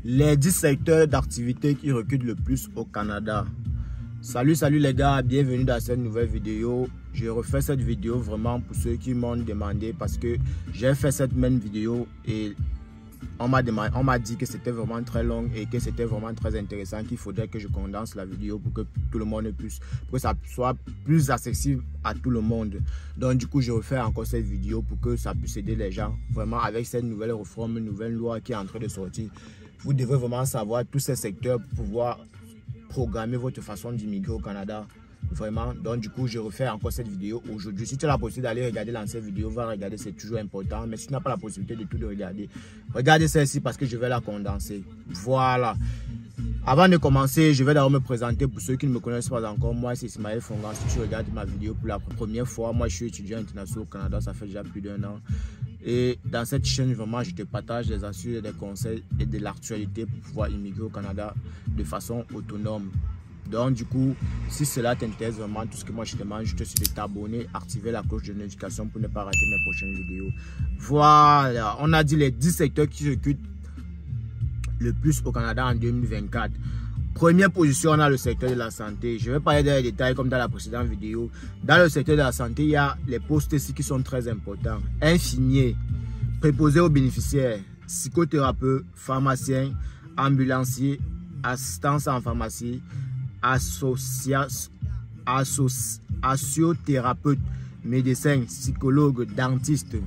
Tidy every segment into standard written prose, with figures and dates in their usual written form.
Les 10 secteurs d'activité qui recrutent le plus au Canada. Salut les gars, bienvenue dans cette nouvelle vidéo. Je refais cette vidéo vraiment pour ceux qui m'ont demandé parce que j'ai fait cette même vidéo et on m'a dit que c'était vraiment très long et que c'était vraiment très intéressant, qu'il faudrait que je condense la vidéo pour que tout le monde puisse, pour que ça soit plus accessible à tout le monde. Donc du coup, je refais encore cette vidéo pour que ça puisse aider les gens. Vraiment, avec cette nouvelle réforme, une nouvelle loi qui est en train de sortir, vous devez vraiment savoir tous ces secteurs pour pouvoir programmer votre façon d'immigrer au Canada. Vraiment, donc du coup je refais encore cette vidéo aujourd'hui. Si tu as la possibilité d'aller regarder l'ancienne vidéo, va regarder, c'est toujours important. Mais si tu n'as pas la possibilité de tout de regarder, regardez celle-ci parce que je vais la condenser. Voilà. Avant de commencer, je vais d'abord me présenter pour ceux qui ne me connaissent pas encore. Moi c'est Ismaël Fongan. Si tu regardes ma vidéo pour la première fois, moi je suis étudiant international au Canada, ça fait déjà plus d'1 an. Et dans cette chaîne, vraiment, je te partage des astuces, des conseils et de l'actualité pour pouvoir immigrer au Canada de façon autonome. Donc du coup, si cela t'intéresse vraiment, tout ce que moi je te demande, juste de t'abonner, activer la cloche de notification pour ne pas rater mes prochaines vidéos. Voilà, on a dit les 10 secteurs qui recrutent le plus au Canada en 2024. Première position, on a le secteur de la santé. Je vais parler des détails comme dans la précédente vidéo. Dans le secteur de la santé, il y a les postes ici qui sont très importants. Infirmier, préposé aux bénéficiaires, psychothérapeute, pharmacien, ambulancier, assistance en pharmacie, sociothérapeute, médecin, psychologue, dentiste.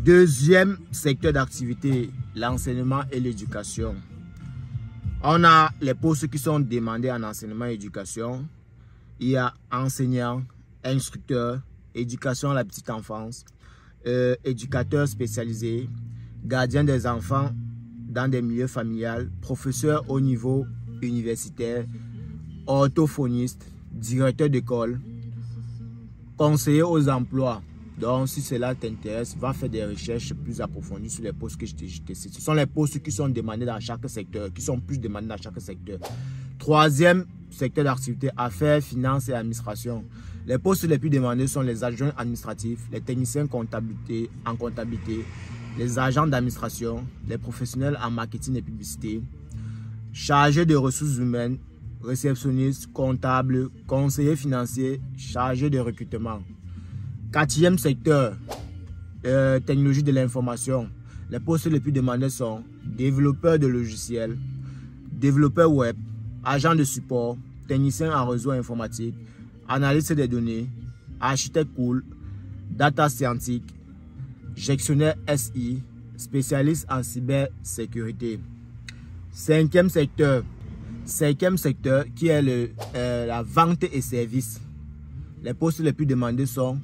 Deuxième secteur d'activité, l'enseignement et l'éducation. On a les postes qui sont demandés en enseignement et éducation. Il y a enseignant, instructeur, éducation à la petite enfance, éducateur spécialisé, gardien des enfants dans des milieux familiaux, professeur au niveau universitaire, orthophoniste, directeur d'école, conseiller aux emplois. Donc, si cela t'intéresse, va faire des recherches plus approfondies sur les postes que je t'ai cités. Ce sont les postes qui sont demandés dans chaque secteur, qui sont plus demandés dans chaque secteur. Troisième secteur d'activité, affaires, finances et administration. Les postes les plus demandés sont les adjoints administratifs, les techniciens en comptabilité, les agents d'administration, les professionnels en marketing et publicité, chargés de ressources humaines, réceptionnistes, comptables, conseillers financiers, chargés de recrutement. Quatrième secteur, technologie de l'information. Les postes les plus demandés sont développeur de logiciels, développeur web, agent de support, technicien en réseau informatique, analyste des données, architecte cool, data scientist, gestionnaire SI, spécialiste en cybersécurité. Cinquième secteur qui est la vente et services. Les postes les plus demandés sont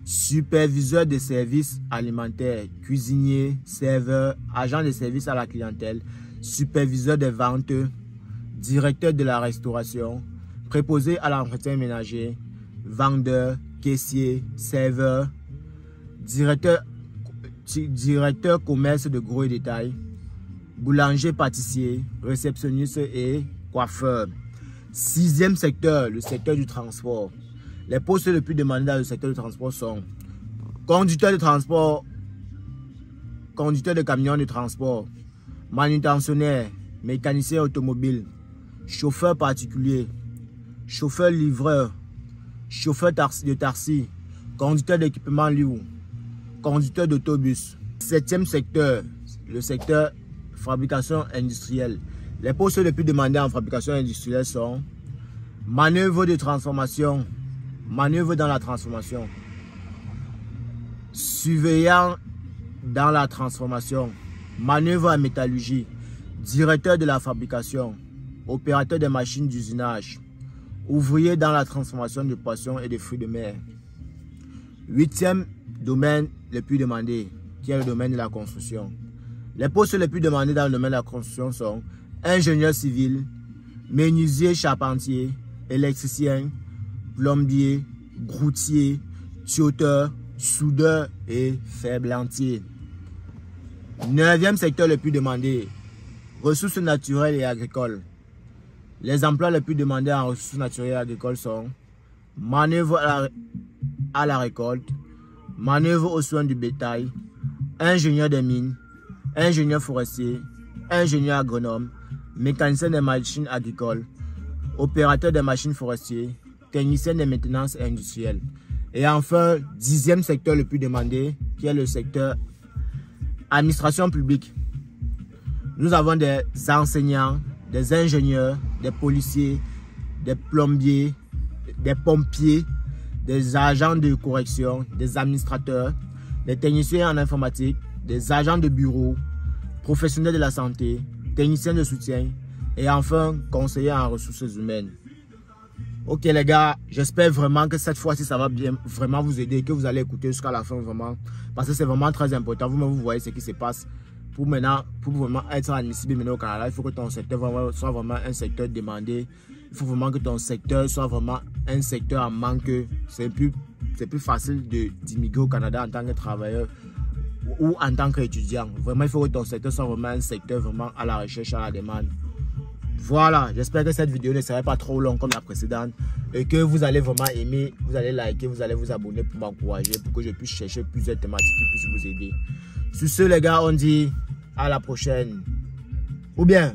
superviseur de services alimentaires, cuisinier, serveur, agent de services à la clientèle, superviseur des ventes, directeur de la restauration, préposé à l'entretien ménager, vendeur, caissier, serveur, directeur commerce de gros et détail, boulanger, pâtissier, réceptionniste et coiffeur. Sixième secteur, le secteur du transport. Les postes les plus demandés dans le secteur du transport sont conducteur de transport, conducteur de camion de transport, manutentionnaire, mécanicien automobile, chauffeur particulier, chauffeur livreur, chauffeur de taxi, conducteur d'équipement lourd, conducteur d'autobus. Septième secteur, le secteur fabrication industrielle. Les postes les plus demandés en fabrication industrielle sont manœuvre de transformation, manœuvre dans la transformation, surveillant dans la transformation, manœuvre en métallurgie, directeur de la fabrication, opérateur des machines d'usinage, ouvrier dans la transformation de poissons et de fruits de mer. Huitième domaine le plus demandé, qui est le domaine de la construction. Les postes les plus demandés dans le domaine de la construction sont ingénieur civil, menuisier charpentier, électricien, plombier, groutier, tuyauteur, soudeur et ferblantier. Neuvième secteur le plus demandé, ressources naturelles et agricoles. Les emplois les plus demandés en ressources naturelles et agricoles sont manœuvre à la récolte, manœuvre aux soins du bétail, ingénieur des mines, ingénieur forestier, ingénieur agronome, mécanicien des machines agricoles, opérateur des machines forestières, technicien de maintenance industrielle. Et enfin, 10e secteur le plus demandé, qui est le secteur administration publique. Nous avons des enseignants, des ingénieurs, des policiers, des plombiers, des pompiers, des agents de correction, des administrateurs, des techniciens en informatique, des agents de bureau, professionnels de la santé, techniciens de soutien et enfin conseillers en ressources humaines. Ok les gars, j'espère vraiment que cette fois-ci ça va bien vraiment vous aider, que vous allez écouter jusqu'à la fin vraiment, parce que c'est vraiment très important. Vous-même vous voyez ce qui se passe. Pour vraiment être admissible maintenant au Canada, il faut que ton secteur soit vraiment un secteur demandé. Il faut vraiment que ton secteur soit vraiment un secteur en manque. C'est plus facile d'immigrer au Canada en tant que travailleur ou en tant qu'étudiant. Vraiment, il faut que ton secteur soit vraiment un secteur vraiment à la recherche, à la demande. Voilà, j'espère que cette vidéo ne serait pas trop longue comme la précédente et que vous allez vraiment aimer, vous allez liker, vous allez vous abonner pour m'encourager, pour que je puisse chercher plusieurs thématiques qui puissent vous aider. Sur ce les gars, on dit à la prochaine. Ou bien